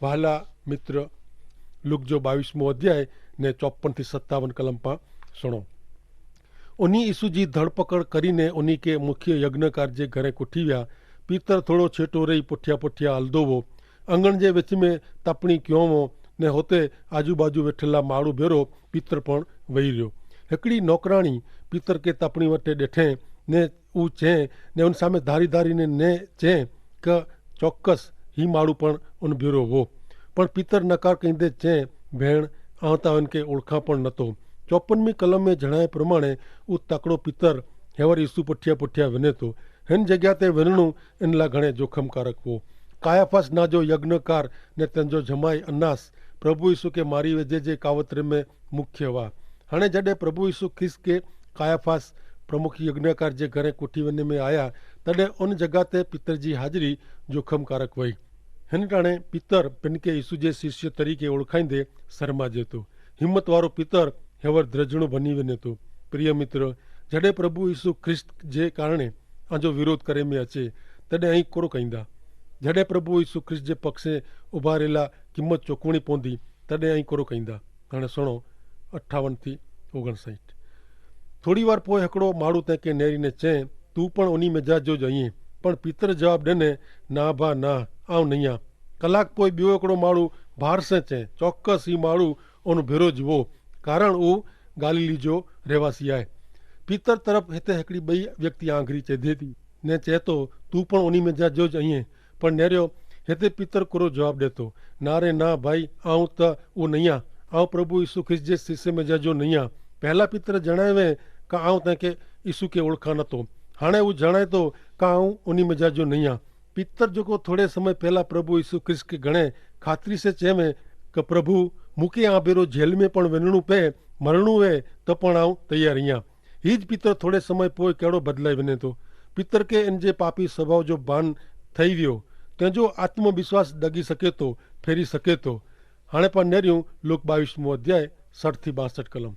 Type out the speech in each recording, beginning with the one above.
वहाला मित्र look जो 22मो अध्याय ने 54 થી 57 कलम पा सुनो। उन्हीं यीशु जी धरपकड़ करीने उन्हीं के मुख्य यज्ञकार जे घरे कुठीव्या। पीतर थोड़ो छेटो रही पुठिया पुठिया हलदो वो। अंगण जे विच में तपणी क्यों वो ने होते आजूबाजू वेठेला माड़ू भेरो पीतर पण वही रह्यो। हिकड़ी नौकराणी पीतर के तपणी वटे ॾिठे ने ऊ चें ने उन सामे धारी धारी ने चें क चौक्कस ही माड़ू पण उन भेरो वो। पण पीतर नकार कहींदे चें भेण आऊं तां उनके ओळखा पण नतो। 54મી कलम में जणाए प्रमाणे ऊ तकड़ो पीतर हेवर यीशु पुठिया पुठिया वञे थो। हिन जगह ते वञणु इन लाइ घणे जोखमकारक हो। कायाफास ना जो यज्ञकार ने तंहिंजो जमाई अन्नास प्रभु यीशु के मारी वेझे जे कावतरे में मुख्य हुआ। हाणे जॾहिं प्रभु यीशु ख्रिस्त के कायाफास प्रमुख यज्ञकार जे घरे कुठी वञे में आया तॾहिं उन जगह ते पीतर जी हाज़िरी जोखमकारक वई। हिन टाणे पीतर पिन के यीशु जे शिष्य तरीके ओळखाईंदे शर्माजे थो। हिम्मत वारो पीतर हेवर द्रजणो बनी वञे थो। प्रिय मित्र, जॾहिं प्रभु यीशु ख्रिस्त जे कारणे आंजो विरोध करे में अचे तॾहिं अहीं कोरो कईंदा। जॾहिं प्रभु यीशु ख्रिस्त जे पक्षे उभारेला क़ीमत चुकवणी पवंदी तॾहिं अहीं कोरो कईंदा। हाणे सुणो 58 થી 59। थोड़ी वार पोइ हिकिड़ो माण्हू तंहिंखे नेरीने चएं तूं पण उन्ही मिजाज जो ज आहीं। पण पीतर जवाब ॾिने ना भा ना आउं नहीं आहियां। कलाक पोइ ॿियो हिकिड़ो माण्हू भार सां चएं चौक्कस ही माण्हू उन भेरो ज वो कारण ऊ गालीली जो रहवासी आहे। पीतर तरफ़ हिते हिकिड़ी ॿई व्यक्ति आंगरी चेदे थी ने चए थो तूं पण उन्ही मिजाज जो ज आहीं। पर नेरियो हिते पीतर कोरो जवाब ॾिए थो ना रे ना भाई आउं त उहो नहीं आहियां। आउं प्रभु यीशु ख्रिस्त जे शिष्य मिजाज जो नहीं आहियां। पहला पीतर जणाए का आउं तंहिंखे यीशु खे ओळखा नथो। हाणे हू जणाए थो का आउं उन्ही मिजाज जो नहीं आहियां। पीतर जेको थोड़े समय पहला प्रभु यीशु ख्रिस्त खे घणे खातिरी से चएं कि प्रभु मूंखे आ भेरो जेल में पण वञणो पए मरणो वे त पण आउं तैयार आहियां। हीज पीतर थोड़े समय पोइ कहिड़ो बदिलाए वञे थो। पीतर खे इन जे पापी स्वभाव जो भान ठही वियो। तंहिंजो आत्मविश्वास दगी सके थो फेरी सके थो। हाणे पाण नेरियूं लूक 22मो अध्याय 60 થી 62 कलम।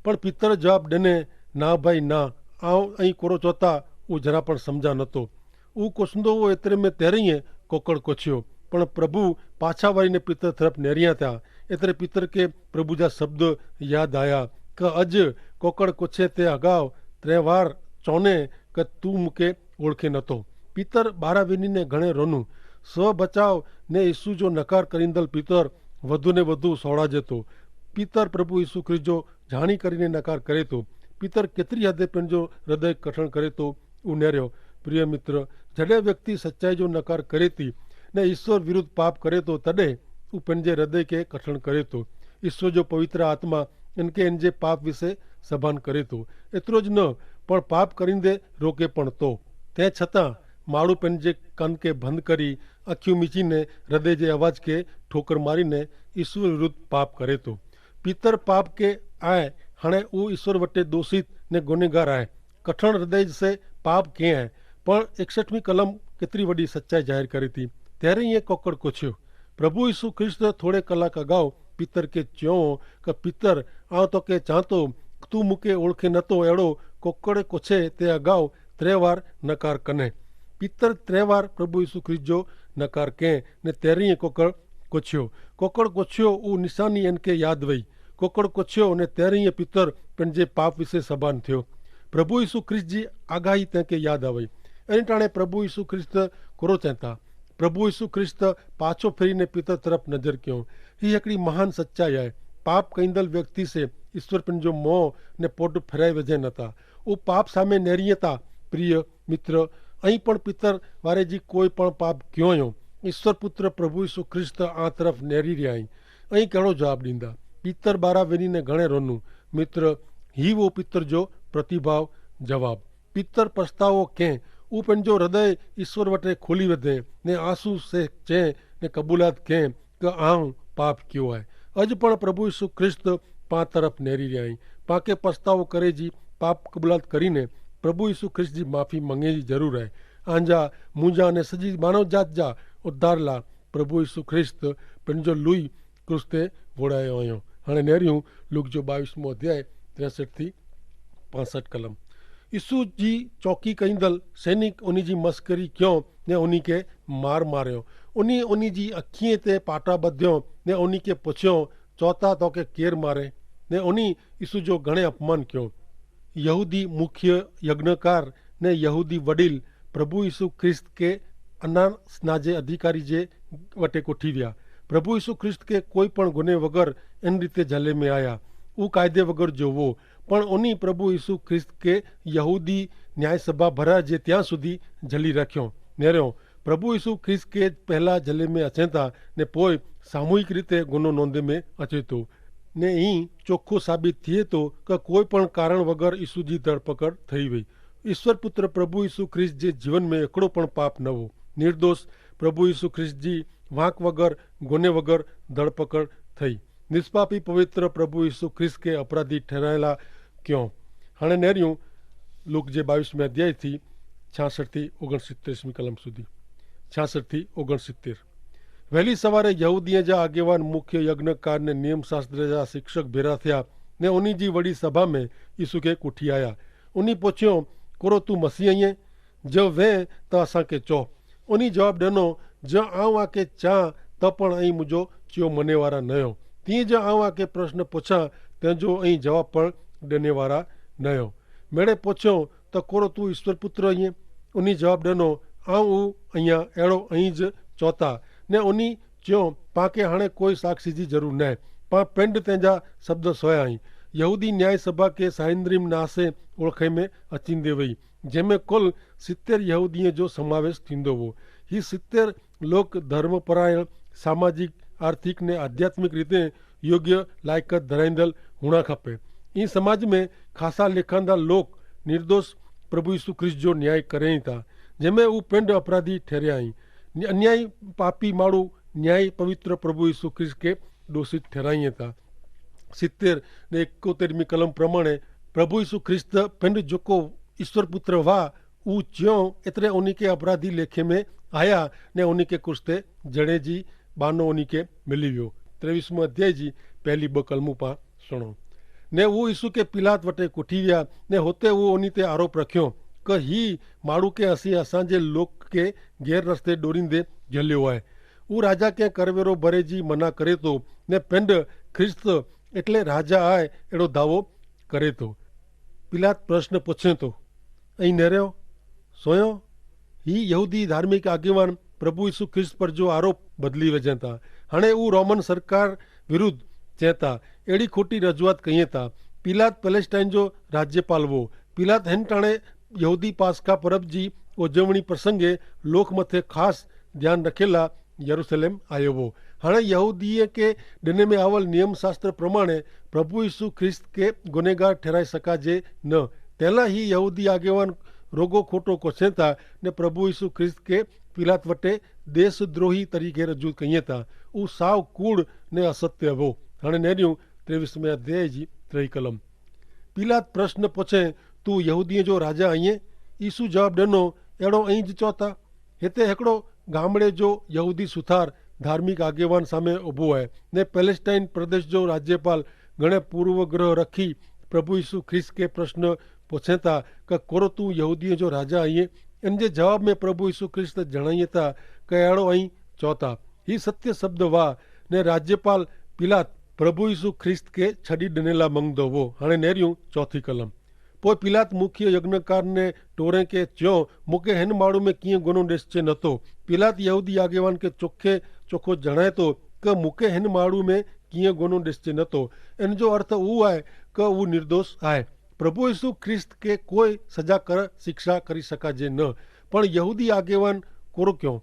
पण पीतर जवाब ॾिने ना भाई ना आउं ऐं कोरो चौथा ऊ जरा पण सम्झा नथो। ऊ कुसंदो वो एतिरे में तेरहीं कोकड़ कोछियो। पण प्रभु पाछा वरीने पीतर तरफ़ नेरिया था। एतिरे पीतर के प्रभु जा शब्द याद आया कि अॼु कोकड़ कुछे ते अगाव 3 वार चौने कि तू मूंखे ओळखे नथो। पीतर ॿाहिरां वञीने घणे रोनू। स्व बचाव ने यीशु जो नकार करींदल पीतर वधु ने वधु सोड़ाजे थो। पीतर प्रभु यीशु ख्रिस्त जो जाणी करीने नकार करे थो। पीतर केतिरी हदे पंहिंजो हृदय कठण करे थो ऊ नेरियो। प्रिय मित्र, जॾहिं व्यक्ति सच्चाई जो नकार करे थी ने ईश्वर विरुद्ध पाप करे थो तॾहिं ऊ पंहिंजे हृदय के कठण करे थो। ईश्वर जो पवित्र आत्मा इनके इन जे पाप विषय सभान करे थो। एतिरो ज न पण पाप करींदे रोके पण थो। तंहिं छतां माण्हू पंहिंजे कन के बंदि करी अखियूं मीचीने हृदय जे आवाज़ के ठोकर मारीने ईश्वर विरुद्ध पाप करे थो। पीतर पाप के आहे। हाणे ऊ ईश्वर वटे दोषित ने गुनेगार आहे। कठण हृदय से पाप कीअं आहे। पण 61वीं कलम केतिरी वॾी सच्चाई ज़ाहिर करे थी। तेरे ये कोकड़ कुछियो। प्रभु यीशु ख्रिस्त थोड़े कलाक अगाउ पीतर के चयो कि पीतर आउं तोखे चवां थो तू मूंखे ओळखे नथो अहिड़ो कोकड़ कुछे ते अगाउ 3 वार नकार कने। पीतर 3 वार प्रभु यीशु ख्रिस्त जो नकार कं ने 13 कोकड़ कुछियो। कोकड़ कुछियो ऊ निशानी इनके याद वई। कोकड़ कुछियो ने 13 पीतर पंहिंजे पाप विषय सभान थियो। प्रभु यीशु ख्रिस्त जी आगाही तंहिंखे याद आवई। इन टाणे प्रभु यीशु ख्रिस्त कोरो चवनि था। प्रभु यीशु ख्रिस्त पाछो फेरीने पीतर तरफ़ नज़र कयो। ही हिकिड़ी महान सच्चाई आहे। पाप कईंदल व्यक्ति से ईश्वर पंहिंजो मोह ने पोट फेराए विझे नथा। ऊ पाप सामे नेरीअ था। प्रिय मित्र, ऐं पण पीतर वारे जी कोई पण पाप कयो हुयो। ईश्वर पुत्र प्रभु यीशु ख्रिस्त आ तरफ़ नेरी रहिया आहीं। ऐं कहिड़ो जवाब ॾींदा। पीतर ॿाहिरां वञीने घणे रोनू। मित्र, ही वो पीतर जो प्रतिभाव जवाब। पीतर पछतावो कंहिं ऊ पंहिंजो हृदय ईश्वर वटे खोली वधे ने आंसू से चएं ने कबूलात कंहिं कि आउं पाप कयो आहे। अॼु पण प्रभु यीशु ख्रिस्त पां तरफ़ नेरी रहिया आहीं। पांखे पछतावो करे जी पाप कबूलात करीने प्रभु यीशु ख्रिस्त जी माफ़ी मंगे जी ज़रूर आहे। आंजा मुंहिंजा ने सॼी मानव जात जा उद्धार लाइ प्रभु यीशु ख्रिस्त पंहिंजो लुई क्रूस ते वोड़ायो हुयो। हाणे नेरियूं लूक जो 22मो अध्याय 63 થી 65 कलम। यीशु जी चौकी कईंदल सैनिक उन जी मस्करी क्यों ने उन के मारियो। उन्हीं उन्हीं जी अखिए ते पाटा बध्यो ने उन्हीं के पुछियो चौथा तो के केर मारे ने उन्हीं यीशु जो घणे अपमान क्यों। यहूदी मुख्य यज्ञकार ने यहूदी वडील प्रभु यीशु ख्रिस्त के अनासनाजे अधिकारी जे वटे कोठी व्या। प्रभु यीशु ख्रिस्त के कोई पण गुने वगर इन रीते झले में आया वो कायदे वगर जोवो पण उन्हीं प्रभु यीशु ख्रिस्त के यहूदी न्याय सभा भरा जे त्या सुधी झली रख्यो नेर्यो। प्रभु यीशु ख्रिस्त के पहला झले में अचे था ने पोइ सामूहिक रीते गुनो नोंधे में अचे तो ने ई चोख्खो साबित थिए तो कि कोई पण कारण वगर यीशु जी धरपकड़ थई वई। ईश्वर पुत्र प्रभु यीशु ख्रिस्त जे जीवन में एकड़ो पण पाप न हो। निर्दोष प्रभु यीशु ख्रिस्त जी वांक वगर गुने वगर धरपकड़ थई। निष्पापी पवित्र प्रभु यीशु ख्रिस्त के अपराधी ठहरायेला क्यों। हाँ नेरियूं लूक जे 22 में अध्याय थी 66 थी 69 कलम सुधी 66 थी 69। वहेली सवारे यहूदीअ जा आगेवान मुख्य यज्ञकार ने नियम शास्त्र जा शिक्षक भेरा थिया ने उन्हीं जी वड़ी सभा में यीशु के कुठी आया। उन्हीं पुछियो कोरो तू मसीह आहीं जो वे त असांखे चो। उन्हीं जवाब ॾिनो जो आऊं आके चाह त पण ऐं मुंहिंजो चियो मने वारा न हो तीअं जो आऊं आके प्रश्न पुछां तंहिंजो ऐं जवाब पण ॾिने वारा न हो। मेड़े पुछियो त कोरो तू ईश्वर पुत्र आहीं। उन्हीं जवाब ॾिनो आऊं आहियां अहिड़ो ऐं ज चौथा ने उन्हीं चयो पाके हाणे कोई साक्षी जी ज़रूर न आहे पा पिंड तंहिंजा शब्द सोया आहीं। यहूदी न्याय सभा के साइंद्रीम नासे ओळखे में अचींदे वई जंहिंमें कुल 70 यहूदीअ जो समावेश थींदो हो। ही 70 लोक धर्मपरायण सामाजिक आर्थिक ने आध्यात्मिक रीते योग्य लायकत धराईंदड़ हुअणु खपे। ई समाज में खासा लिखंदा लोक निर्दोष प्रभु यीशु ख्रिस्त जो न्याय करें था जंहिंमें वो पिंड अपराधी ठहरिया आहिनि। अन्यायी पापी माण्हू न्याय पवित्र प्रभु यीशु ख्रिस्त के दोषित ठहराइए था। 70 ने 71 कलम प्रमाणे प्रभु यीशु ख्रिस्त पिंड जेको ईश्वर पुत्र वाह ऊ ज्यों एतरे उन्हीं के अपराधी लेखे में आया ने उन्हीं के कुश्ते जड़े जी बानो उन्हीं के मिली वियो। 23 अध्याय जी पहली 2 कलमू पा सुनो ने वो यीशु के पिलात वटे कुठी विया ने होते वो उन्हीं ते आरोप रखियो कि ही माण्हू के असी असांजे लोक के गैर रस्ते डोरींदे झलियो है। वो राजा के करवेरो भरे जी मना करे तो ने पिंड ख्रिस्त एटले राजा आए एड़ो दावो करे तो। पिलात प्रश्न पूछे तो ऐं नेरियो सोयो ही यहूदी धार्मिक आगेवान प्रभु यीशु ख्रिस्त पर जो आरोप बदली वजन था हाणे वो रोमन सरकार विरुद्ध चेता एड़ी खोटी रजूआत कई था। पिलात पैलेस्टाइन जो राज्यपाल वो पिलात हिन टाणे यहूदी पास्का परब जी उजवणी प्रसंगे लोक मथे खास ध्यान रखेला यरूशलेम आयो वो। हाणे यहूदीअ के ॾिने में आवल नियम शास्त्र प्रमाणे प्रभु यीशु ख्रिस्त के गुनेगार ठहराए सकाजे न तेला ही यहूदी आगेवान रोगो खोटो कोसे था ने प्रभु यीशु ख्रिस्त के पिलात वटे देशद्रोही तरीके रजू कई था। ऊ साव कूड़ ने असत्य वो। हाणे नेरियूं 23 अध्याय जी 3 कलम। पिलात प्रश्न पूछे तू यहूदीअ जो राजा आहीं। यीशु जवाब ॾिनो अहिड़ो ऐं चो था। हिते हिकिड़ो गामड़े जो यहूदी सुथार धार्मिक आगेवान सामे उभो है ने पैलेस्टाइन प्रदेश जो राज्यपाल घणे पूर्वग्रह रखी प्रभु यीशु ख्रिस्त के प्रश्न पूछे था कि कोरो तू यहूदीअ जो राजा आहीं। इन जे जवाब में प्रभु यीशु ख्रिस्त जणाइए था कि अहिड़ो ऐं चो था। ही सत्य शब्द वाह ने राज्यपाल पिलात प्रभु यीशु ख्रिस्त के छड़ी ॾिनेला मंगदो हो। हाणे नेरियूं 4 कलम। पोइ पिलात मुख्य यज्ञकार ने टोरे के चयो मूंखे हिन माण्हू में कीअं गुनो निश्चय नथो। पिलात यहूदी आगेवान के चोखो जणाए तो कि मूंखे हिन माण्हू में कीअं गुनो निश्चय नथो। इन जो अर्थ उहो आहे कि उहो निर्दोष आहे। प्रभु यीशु ख्रिस्त के कोई सजा कर शिक्षा करी सकाजे न पण यहूदी आगेवान कोरो क्यों।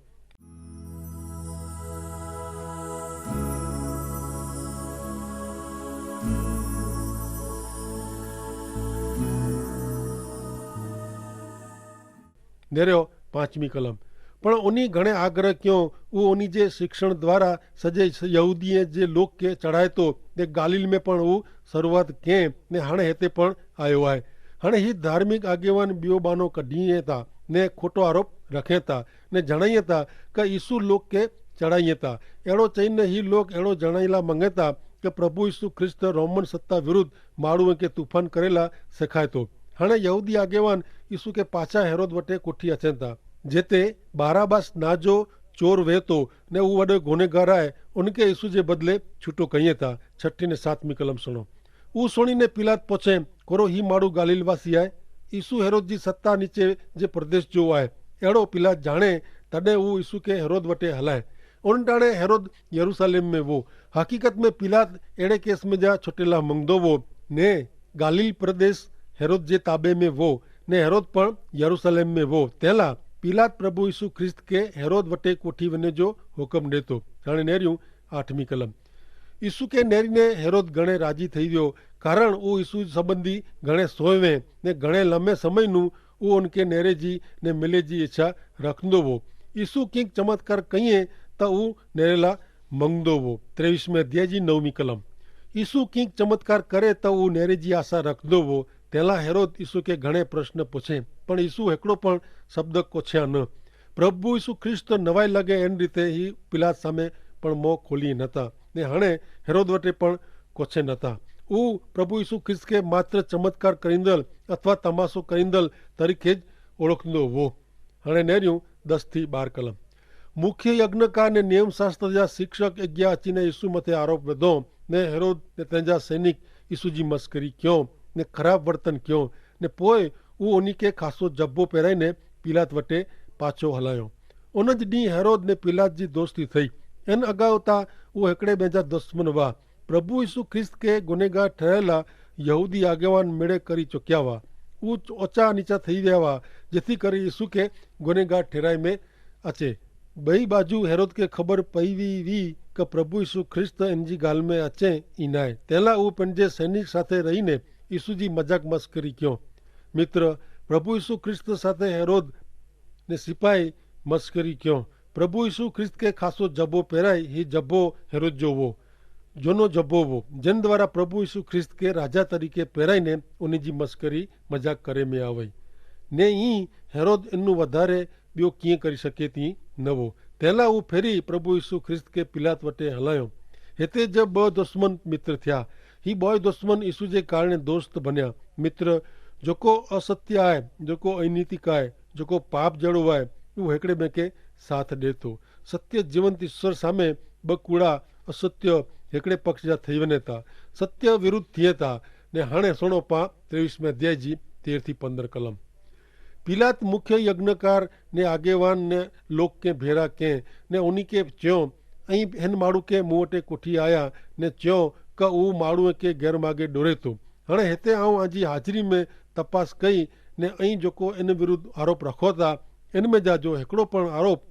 नेरियो 5वीं कलम। पण उन्हीं घणे आग्रह क्यों वो उन्हीं जे शिक्षण द्वारा सजे यहूदीअ जे लोक के चढ़ाए तो ने गालिल में पण वो शुरुआत कें ने हाणे हिते पण आयो आहे। हाणे ही धार्मिक आगेवान बियो बानो कढीए था ने खोटो आरोप रखे था ने जणाइए था कि यीशु लोक के चढ़ाइए था। अहिड़ो चईने ही लोग अहिड़ो जणाइला मंगे था कि प्रभु यीशु ख्रिस्त रोमन सत्ता विरुद्ध माण्हूअ खे तूफान करेला सिखाए थो। हाणे यहूदी आगेवान यीशु के पाछा हेरोद वटे कोठी अचनि था जिते बाराबास नाजो चोर वे तो ने वो वडे गुनेगार आए उनके यीशु जे बदले छूटो कहिए था। 6 ने 7 कलम सुनो। वो सुनी ने पिलात पूछे कोरो ही माड़ू गालीलवासी आए। यीशु हेरोद जी सत्ता नीचे जे प्रदेश जो आए एड़ो पिलात जाने तडे वो यीशु के हेरोद वटे हलाए। उन टाणे हेरोद यरूशलेम में वो हकीकत में पिलात एड़े केस में जा छुटेला मंगदो वो ने गालील प्रदेश हेरोद जे ताबे में वो ने हेरोद पण यरूशलेम में वो तेला पिलात प्रभु यीशु ख्रिस्त के हेरोद वटे कोठी वने जो हुक्म देतो। हाणे नेरियूं 8 कलम। यीशु के नेरी ने हेरोद घणे राजी थई वियो कारण वो यीशु संबंधी घणे सोवे ने घणे लंबे समय नु वो उनके नेरे जी ने मिले जी इच्छा रखंदो वो। यीशु किंक चमत्कार कहिए तो वो नेरेला मंगदो वो। 23 अध्याय जी 9 कलम। यीशु किंक चमत्कार करे तो वो नेरे जी आशा रखदो वो। तेला हेरोद यीशु के घणे प्रश्न पूछे पण यीशु एकड़ो पण शब्द कोछ्या न। प्रभु यीशु ख्रिस्त नवाई लगे एन रीते ही पिलात सामे पण मों खोली नता ने हाणे हेरोद वटे पण कोछे नता। वो प्रभु यीशु ख्रिस्त के मात्र चमत्कार करींदल अथवा तमाशो करींदल तरीके ज ओळखंदो वो। हाणे नेरियूं 10 થી 12 कलम। मुख्य यज्ञकार ने नियमशास्त्र जा शिक्षक अग्या अचीने यीशु मथे आरोप वधो ने हेरोद ने तेजा सैनिक यीशु जी मस्करी क्यों ने खराब वर्तन क्यों ने पोए वो उन्हीं के खासो जब्बो पहराई ने पिलात वटे पाछो हलायो। उन ज डी हेरोद ने पिलात जी दोस्ती थई। एन अगाउता वो एकड़े बेजा दुश्मन वा। प्रभु यीशु ख्रिस्त के गुनेगार ठहरेला यहूदी आगेवान मेड़े करी चुक्या वा। वो ओचा नीचा थई गया वा जेथी करी यीशु के गुनेगार ठहराई में अचे। बई बाजू हेरोद के खबर पई वी कि प्रभु यीशु ख्रिस्त इनजी गाल में अचे ई नाए तेला वो पंजे सैनिक साथे रहीने यीशु जी मजाक मस्करी क्यों। मित्र प्रभु यीशु ख्रिस्त साथे हेरोद ने सिपाही मस्करी क्यों। प्रभु यीशु ख्रिस्त के खासो जब्बो पहराई ही जब्बो हेरोद जो वो जोनो जब्बो वो जिन द्वारा प्रभु यीशु ख्रिस्त के राजा तरीके पहराई ने उन्हीं जी मस्करी मजाक करे में आवई ने ई हेरोद इन्नु वधारे बियो किए करी सके थी नवो। तेला वो फेरी प्रभु यीशु ख्रिस्त के पिलात वटे हलायो। हेते जब ब दुश्मन मित्र थया ही बॉय दुश्मन यीशु जे कारणे दोस्त बन्या। मित्र जोको असत्य आए जोको अनैतिक आए जोको पाप जड़ो आए वो हेकड़े में के साथ देतो। सत्य जीवंत ईश्वर सामे बकूड़ा असत्य हेकड़े पक्ष जा थई वने था। सत्य विरुद्ध थिए था ने हाणे सुनो पा 23 अध्याय जी 13 થી 15 कलम। पिलात मुख्य यज्ञकार ने आगेवान ने लोग के भेरा के ने उन्हीं के च्यों अई हिन माड़ू के मुंह वटे कोठी आया ने च्यों का वो माड़ू के गैर मागे डोरे तो। हाणे हेते आऊं आजी हाजरी में तपास कई ने अई जोको इन विरुद्ध आरोप रखो था इनमें जा जो हेकड़ो पण आरोप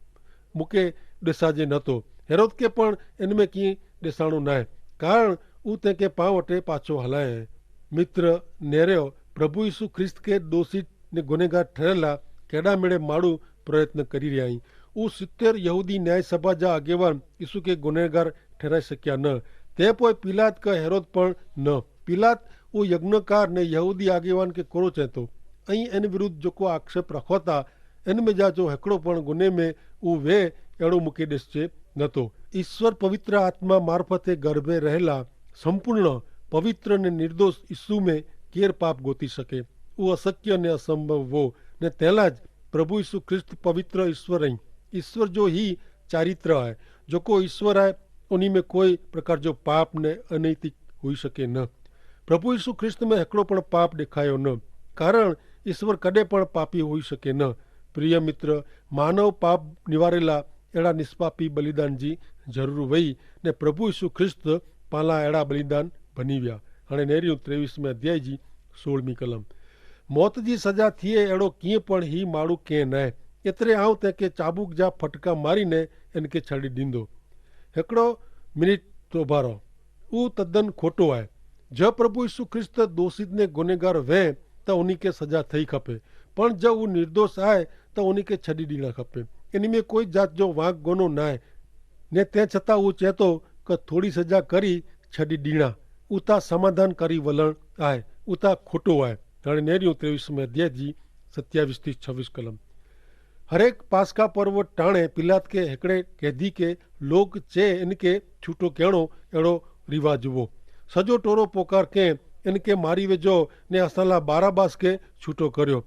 मुके ॾिसाजे नथो। हेरोद के पण इनमें की ॾिसाणो न आहे कारण ऊ तंहिंखे पांव वटे पाछो हलाए। मित्र नेरियो प्रभु यीशु ख्रिस्त के दोषी ने गुनेगार ठहरेला केड़ा मेड़े माड़ू प्रयत्न करी रहा आई। ऊ 70 यहूदी न्याय सभा जा आगेवान यीशु के गुनेगार ठहराई सक्या न। ते पोइ पिलात का हेरोद पण न। पिलात वो यज्ञकार ने यहूदी आगेवान के कोरो चेतो अई इन विरुद्ध जोको आक्षेप रखो था इनमें जा जो हेकड़ो पण गुने में ऊ वे एड़ो मुके ॾिसजे नथो। ईश्वर पवित्र आत्मा मार्फते गर्भे रहेला संपूर्ण पवित्र ने निर्दोष यीशु में केर पाप गोती सके। वो अशक्य ने असंभव वो ने तेला ज प्रभु यीशु ख्रिस्त पवित्र ईश्वर आई। ईश्वर जो ही चारित्र है जो को ईश्वर है उन्हीं में कोई प्रकार जो पाप ने अनैतिक हुई सके न। प्रभु यीशु ख्रिस्त में हेकड़ो पण पाप दिखायो न कारण ईश्वर कदे पण पापी हुई सके न। प्रिय मित्र मानव पाप निवारेला एड़ा निष्पापी बलिदान जी जरूर वही ने प्रभु यीशु ख्रिस्त पाला एड़ा बलिदान बनी विया। हाणे नेरियूं 23 अध्याय जी 16 कलम। मौत जी सजा थिए एड़ो कीअं पण ही माण्हू कंहिं न आहे एतिरे आऊं तंहिंखे चाबुक जा फटका मारीने इनखे छॾे ॾींदो। हिकिड़ो मिनट तोबारो उहो तद्दन खोटो आहे। जब प्रभु यीशु ख्रिस्त दोषित ने गुनेगार वे त उन्हीं के सजा थई खपे पण जब वो निर्दोष आहे त उन्हीं के छॾी ॾियणु खपे। इन में कोई जात जो वांक गुनो न आहे ने तंहिं छतां उहो चए थो कि थोड़ी सजा करी छॾी ॾियणा उता समाधान करी वलण आहे उता खोटो आहे। हाणे नेरियूं 23 अध्याय जी 27 થી 26 कलम। हरेक पास्का पर्व टाणे पिलात के हिकिड़े कैदी के लोग चे इनके छूटो कहिड़ो अहिड़ो रिवाज हुओ। सॼो टोरो पोकार कंहिं इनके मारी वेझो ने असां लाइ बाराबास के छूटो करियो।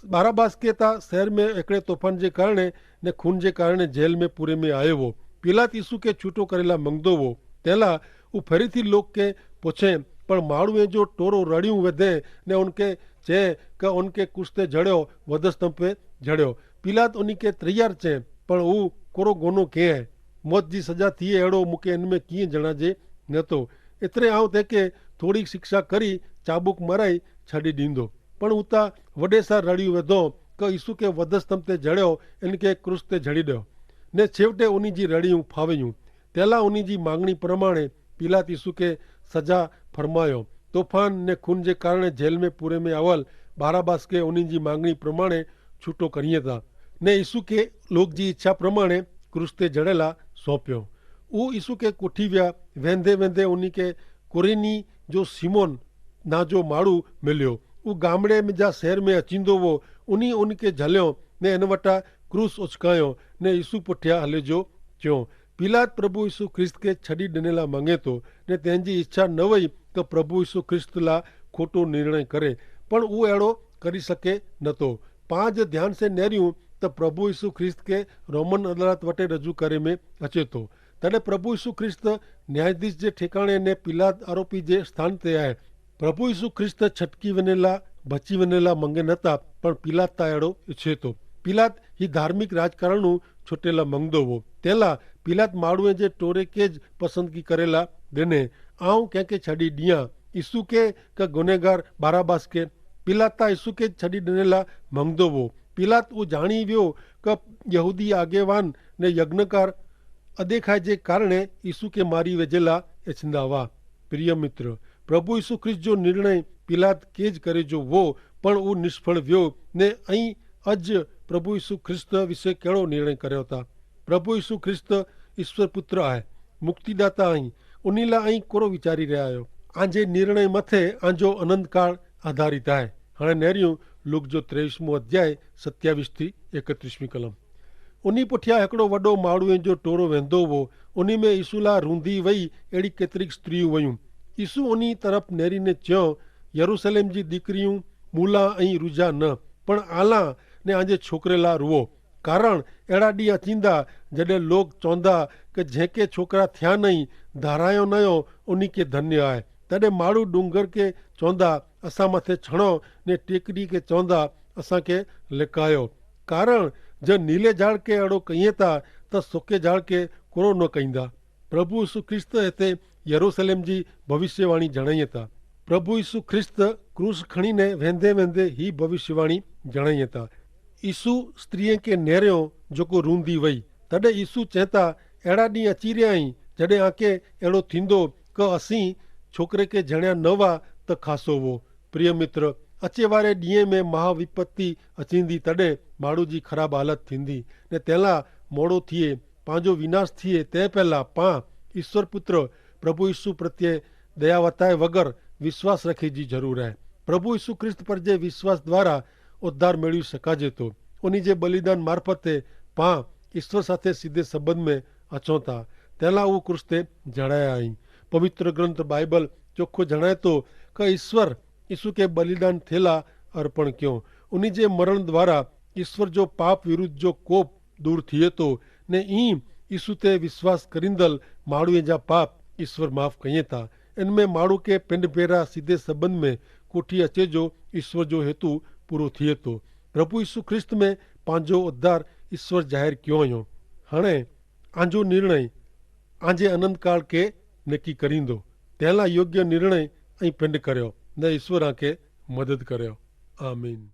बाराबास के ता शहर में एकड़े तोफान के कारण ने खून के कारण जेल में पूरे में आयो वो। पिलात यीशु के छूटो करेला मंगदो वो। तेला वो फरीथी लोग के पूछे पर माड़ुए जो टोरो रड़ियों वेदे ने उनके चे का उनके कुश्ते जड़ो वधस्तंभ पे जड़ो। पिलात उन्हीं के तैयार चे पर वो कोरो गोनो के है मौत जी सजा थी एड़ो मुके इनमें किए जणाजे न तो एतरे आव थे के थोड़ी शिक्षा करी चाबुक मराई छड़ी दींदो पण उता वडे सा रड़ियों वेदो क यीशु के वधस्तंभ ते जड़ो इनके क्रूस ते जड़ी दो ने छेवटे उन्हीं जी रड़ियों फाव्यूं। तेला उन्हीं जी मांगणी प्रमाणे पिलात यीशु के सजा फरमायो। तोफान ने खून के कारण जेल में पूरे में आवल बाराबास के उन्हीं जी मांगणी प्रमाणे छूटो करिए था ने यीशु के लोग जी इच्छा प्रमाणे क्रूस ते जड़ेला सौंप्यो। वो यीशु के कोठी व्या वेंदे वेंदे उन्हीं के कुरेनी जो सिमोन ना जो माड़ू मिलियो। वो गामड़े में जा शहर में अचींदो वो उन्हीं उनके झलियो ने इन वटा क्रूस उचकायो ने यीशु पुठिया हले जो चो। पिलात प्रभु यीशु ख्रिस्त के छड़ी डनेला मांगे तो ने तेंजी इच्छा न वही कि प्रभु यीशु ख्रिस्त ला खोटो निर्णय करे पण वो एड़ो करी सके न तो। पांच ध्यान से नेरियूं तो प्रभु यीशु ख्रिस्त के रोमन अदालत वटे रजू करे में अचे तो तने प्रभु यीशु ख्रिस्त न्यायाधीश जे ठिकाणे ने पिलात आरोपी जे स्थान ते आए। प्रभु यीशु ख्रिस्त छटकी वनेला बची वनेला मंगे नता पण पिलात ता एड़ो इच्छे तो। पिलात ही धार्मिक राजकारणू छुटेला मंगदो वो। तेला पिलात माड़ुए जे टोरे के ज पसंदगी करेला देने आऊं के छड़ी दिया यीशु के का गुनेगार बाराबास के। पिलात ता यीशु के छड़ी डनेला मंगदो वो। पिलात वो जाणी व्यो क यहूदी आगेवान ने यज्ञकार अदेखाय जे कारणे यीशु के मारी वेजेला एचंदावा। प्रिय मित्र प्रभु यीशु ख्रिस्त जो निर्णय पिलात केज करे जो वो पण वो निष्फल व्यो ने अई अज प्रभु यीशु ख्रिस्त विषय केड़ो निर्णय कर्यो था। प्रभु यीशु ख्रिस्त ईश्वर पुत्र है मुक्तिदाता आई उनीला आई कोरो विचारी रहा आयो। आंजे निर्णय मथे आंजो अनंत काल आधारित है। हाँ नेरियूं लूक जो 23 अध्याय 27 थी 31 कलम। उन्हीं पुठिया एकड़ो वडो माड़ुए जो टोरो वेंदो वो उन्हीं में यीशुला रूंधी वही एड़ी केतरीक स्त्रियों वयूं। यीशु उन्हीं तरफ नेरी ने चयो यरूशलेम जी दीकरियूं मूला ऐं रुजा न पण आला ने आंजे छोकरेला रुओ कारण एड़ा डी अचींदा जडे लोग चौंदा कि जेके छोकरा थिया नहीं धारायो नयो उन्हीं के धन्य आए। तडे माड़ू डूंगर के चौंदा असा मथे छणो ने टेकरी के चौंदा असा के लिकायो कारण जब नीले झाड़ के अड़ो कहिए था तो सुके झाड़ के कोरो न कहींदा। प्रभु यीशु ख्रिस्त हिते यरूशलेम जी भविष्यवाणी जणाई था। प्रभु यीशु ख्रिस्त क्रूस खणी ने वेंदे वेंदे ही भविष्यवाणी जणाई था। यीशु स्त्रीअ के नेरियो जोको रूंदी वई तडे यीशु चेता एड़ा डी अची रहा आई जडे आके एड़ो थींदो क असी छोकरे के जणिया न वा त खासो वो। प्रिय मित्र अचे वारे ॾींहं में महाविपत्ति अचींदी तडे माण्हू जी ख़राब हालत थींदी ने तेला मोड़ो थिए पांजो विनाश थिए ते पहला पां ईश्वर पुत्र प्रभु यीशु प्रत्ये दया वताए वगर विश्वास रखे जी जरूर है। प्रभु यीशु ख्रिस्त पर जे विश्वास द्वारा उद्धार मेळवी शकाजे तो उन्हीं जे बलिदान मार्फते पां ईश्वर साथे सीधे संबंध में अचो था तेला वो क्रूस ते जड़ाया आई। पवित्र ग्रंथ बाइबल चोख्खो जणाए तो क ईश्वर यीशु के बलिदान थेला अर्पण क्यों उन्हीं जे मरण द्वारा ईश्वर जो पाप विरुद्ध जो कोप दूर थिए तो ने ई यीशु ते विश्वास करिंदल माड़ुए जा पाप ईश्वर माफ कहिए था। इनमें माड़ू के पिंड पेरा सीधे संबंध में कोठी अचे जो ईश्वर जो हेतु पूरो थिए तो प्रभु यीशु ख्रिस्त में पांजो उद्धार ईश्वर जाहिर क्यों आयो। हाणे आंजो निर्णय आंजे अनंत काल के नक्की करींदो तेला योग्य निर्णय ऐं पिंड कर्यो न ईश्वर आके मदद कर्यो। आमीन।